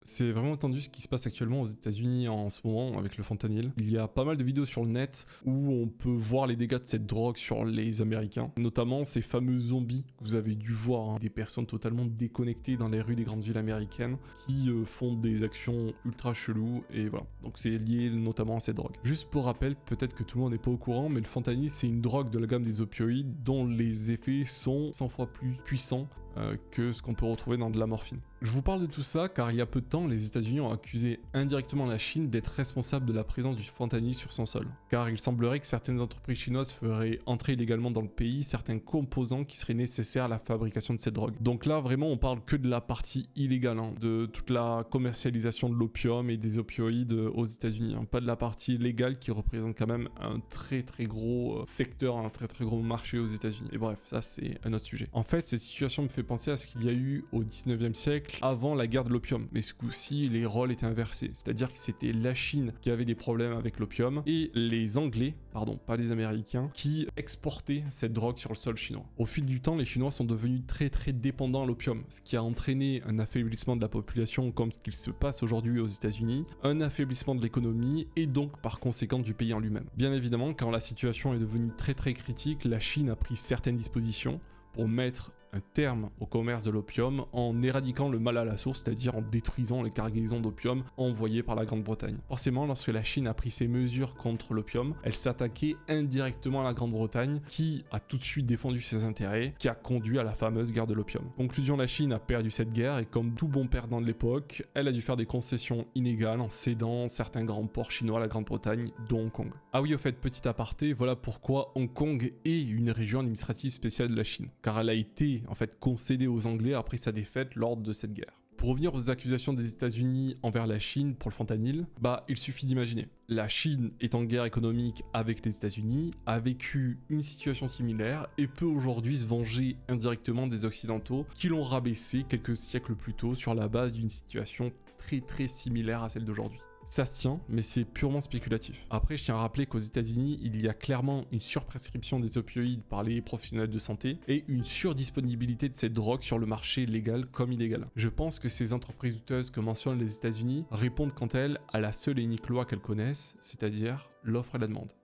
C'est vraiment tendu ce qui se passe actuellement aux États-Unis en ce moment avec le fentanyl. Il y a pas mal de vidéos sur le net où on peut voir les dégâts de cette drogue sur les Américains, notamment ces fameux zombies que vous avez dû voir, hein, des personnes totalement déconnectées dans les rues des grandes villes américaines qui font des actions ultra cheloues et voilà. Donc c'est lié notamment à cette drogue. Juste pour rappel, peut-être que tout le monde n'est pas au courant, mais le fentanyl c'est une drogue de la gamme des opioïdes dont les effets sont 100 fois plus puissants que ce qu'on peut retrouver dans de la morphine. Je vous parle de tout ça car il y a peu de temps, les États-Unis ont accusé indirectement la Chine d'être responsable de la présence du fentanyl sur son sol. Car il semblerait que certaines entreprises chinoises feraient entrer illégalement dans le pays certains composants qui seraient nécessaires à la fabrication de cette drogue. Donc là, vraiment, on parle que de la partie illégale, hein, de toute la commercialisation de l'opium et des opioïdes aux États-Unis, hein, pas de la partie légale qui représente quand même un très gros secteur, un très gros marché aux États-Unis. Et bref, ça c'est un autre sujet. En fait, cette situation me fait penser à ce qu'il y a eu au 19e siècle avant la guerre de l'opium, mais ce coup-ci les rôles étaient inversés, c'est-à-dire que c'était la Chine qui avait des problèmes avec l'opium et les Anglais, pardon, pas les Américains, qui exportaient cette drogue sur le sol chinois. Au fil du temps, les Chinois sont devenus très dépendants à l'opium, ce qui a entraîné un affaiblissement de la population comme ce qu'il se passe aujourd'hui aux États-Unis, un affaiblissement de l'économie et donc par conséquent du pays en lui-même. Bien évidemment, quand la situation est devenue très critique, la Chine a pris certaines dispositions pour mettre un terme au commerce de l'opium en éradiquant le mal à la source, c'est-à-dire en détruisant les cargaisons d'opium envoyées par la Grande-Bretagne. Forcément, lorsque la Chine a pris ses mesures contre l'opium, elle s'attaquait indirectement à la Grande-Bretagne qui a tout de suite défendu ses intérêts, qui a conduit à la fameuse guerre de l'opium. Conclusion, la Chine a perdu cette guerre et comme tout bon perdant de l'époque, elle a dû faire des concessions inégales en cédant certains grands ports chinois à la Grande-Bretagne, dont Hong Kong. Ah oui, au fait, petit aparté, voilà pourquoi Hong Kong est une région administrative spéciale de la Chine, car elle a été en fait concédée aux Anglais après sa défaite lors de cette guerre. Pour revenir aux accusations des États-Unis envers la Chine pour le fentanyl, il suffit d'imaginer. La Chine est en guerre économique avec les États-Unis, a vécu une situation similaire et peut aujourd'hui se venger indirectement des Occidentaux qui l'ont rabaissé quelques siècles plus tôt sur la base d'une situation très similaire à celle d'aujourd'hui. Ça se tient, mais c'est purement spéculatif. Après, je tiens à rappeler qu'aux États-Unis, il y a clairement une surprescription des opioïdes par les professionnels de santé et une surdisponibilité de cette drogue sur le marché légal comme illégal. Je pense que ces entreprises douteuses que mentionnent les États-Unis répondent quant à elles à la seule et unique loi qu'elles connaissent, c'est-à-dire l'offre et la demande.